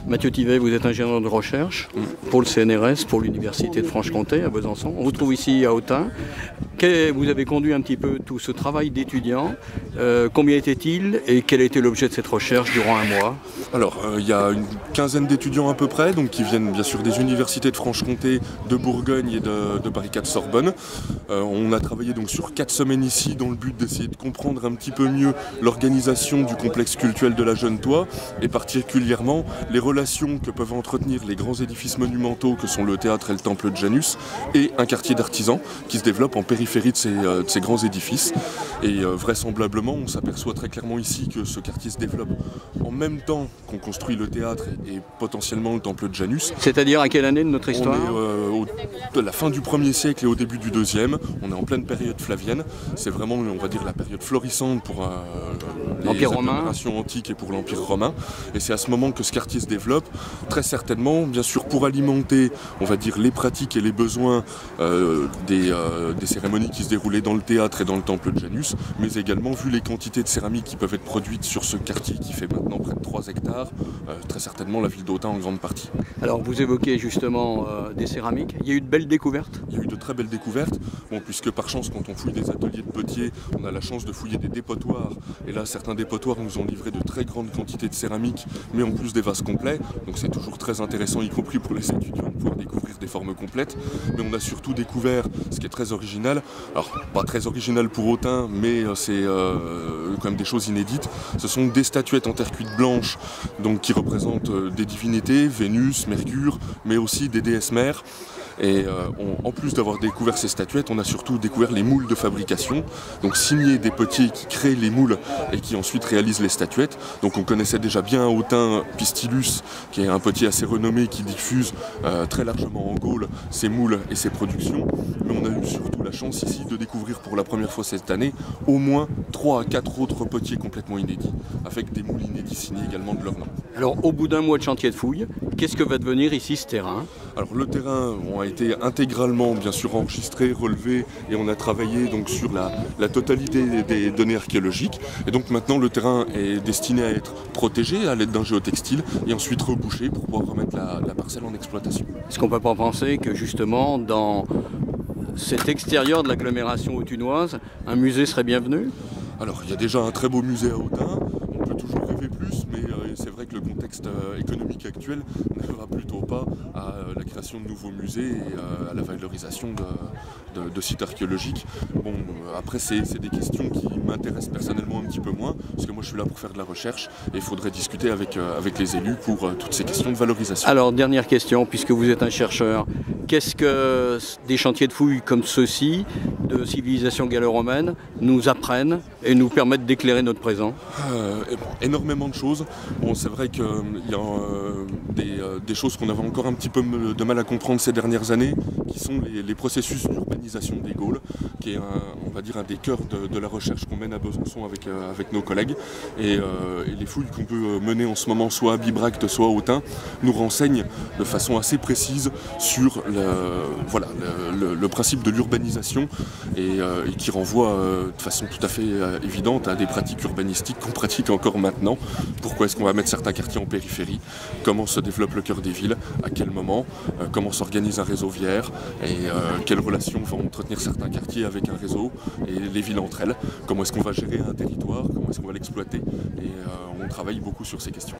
Mathieu Thivet, vous êtes ingénieur de recherche pour le CNRS, pour l'Université de Franche-Comté à Besançon. On vous trouve ici à Autun. Vous avez conduit un petit peu tout ce travail d'étudiant. Combien était-il et quel a été l'objet de cette recherche durant un mois? Alors, il y a une quinzaine d'étudiants à peu près, donc qui viennent bien sûr des universités de Franche-Comté, de Bourgogne et de Paris 4 Sorbonne. On a travaillé donc sur 4 semaines ici dans le but d'essayer de comprendre un petit peu mieux l'organisation du complexe cultuel de la Jeune-Toie et particulièrement les relations que peuvent entretenir les grands édifices monumentaux que sont le théâtre et le temple de Janus et un quartier d'artisans qui se développe en périphérie de ces grands édifices. Et vraisemblablement, on s'aperçoit très clairement ici que ce quartier se développe en même temps qu'on construit le théâtre et potentiellement le temple de Janus. C'est-à-dire à quelle année de notre histoire? On est à la fin du 1er siècle et au début du 2e. On est en pleine période flavienne. C'est vraiment, on va dire, la période florissante pour les agglomérations antiques et pour l'Empire romain. Et c'est à ce moment que ce quartier se développe, très certainement, bien sûr, pour alimenter, on va dire, les pratiques et les besoins des cérémonies qui se déroulaient dans le théâtre et dans le temple de Janus, mais également, vu les quantités de céramique qui peuvent être produites sur ce quartier qui fait maintenant près de 3 hectares, très certainement la ville d'Autun en grande partie. Alors, vous évoquez justement des céramiques. Il y a eu de belles découvertes? Il y a eu de très belles découvertes, bon, puisque par chance, quand on fouille des ateliers de potiers, on a la chance de fouiller des dépotoirs. Et là, certains dépotoirs nous ont livré de très grandes quantités de céramique, mais en plus des vases complets. Donc c'est toujours très intéressant, y compris pour les étudiants, de pouvoir découvrir des formes complètes. Mais on a surtout découvert, ce qui est très original, alors pas très original pour Autun, mais c'est quand même des choses inédites. Ce sont des statuettes en terre cuite blanche, donc qui représentent des divinités, Vénus, Mercure, mais aussi des déesses mères. Et en plus d'avoir découvert ces statuettes, on a surtout découvert les moules de fabrication, donc signés des potiers qui créent les moules et qui ensuite réalisent les statuettes. Donc on connaissait déjà bien à Autun Pistilus, qui est un potier assez renommé qui diffuse très largement en Gaule ses moules et ses productions. Mais on a eu surtout la chance ici de découvrir pour la première fois cette année au moins 3 à 4 autres potiers complètement inédits, avec des moules inédits signés également de leur nom. Alors au bout d'un mois de chantier de fouilles, qu'est-ce que va devenir ici ce terrain? Alors le terrain a été intégralement bien sûr enregistré, relevé et on a travaillé donc sur la totalité des données archéologiques. Et donc maintenant le terrain est destiné à être protégé à l'aide d'un géotextile et ensuite rebouché pour pouvoir remettre la parcelle en exploitation. Est-ce qu'on ne peut pas penser que justement dans cet extérieur de l'agglomération autunoise, un musée serait bienvenu? Alors il y a déjà un très beau musée à Autun, on peut toujours rêver plus, mais c'est vrai que le contexte économique actuel ne va plutôt pas à la création de nouveaux musées et à la valorisation de sites archéologiques. Bon, après c'est des questions qui m'intéressent personnellement un petit peu moins, parce que moi je suis là pour faire de la recherche et il faudrait discuter avec les élus pour toutes ces questions de valorisation. Alors dernière question, puisque vous êtes un chercheur, qu'est-ce que des chantiers de fouilles comme ceux-ci, de civilisation gallo-romaine, nous apprennent et nous permettent d'éclairer notre présent? Énormément de choses. Bon, c'est vrai qu'il y a des choses qu'on avait encore un petit peu de mal à comprendre ces dernières années, qui sont les processus d'urbanisation des Gaules, qui est on va dire un des cœurs de la recherche qu'on mène à Besançon avec nos collègues. Et les fouilles qu'on peut mener en ce moment, soit à Bibracte, soit à Autun, nous renseignent de façon assez précise sur le principe de l'urbanisation et qui renvoie de façon tout à fait évidente à des pratiques urbanistiques qu'on pratique encore maintenant. Pourquoi est-ce qu'on va mettre certains quartiers en périphérie? Comment se développe le cœur des villes? À quel moment? Comment s'organise un réseau viaire? Et quelles relations vont entretenir certains quartiers avec un réseau et les villes entre elles? Comment est-ce qu'on va gérer un territoire? Comment est-ce qu'on va l'exploiter? Et on travaille beaucoup sur ces questions.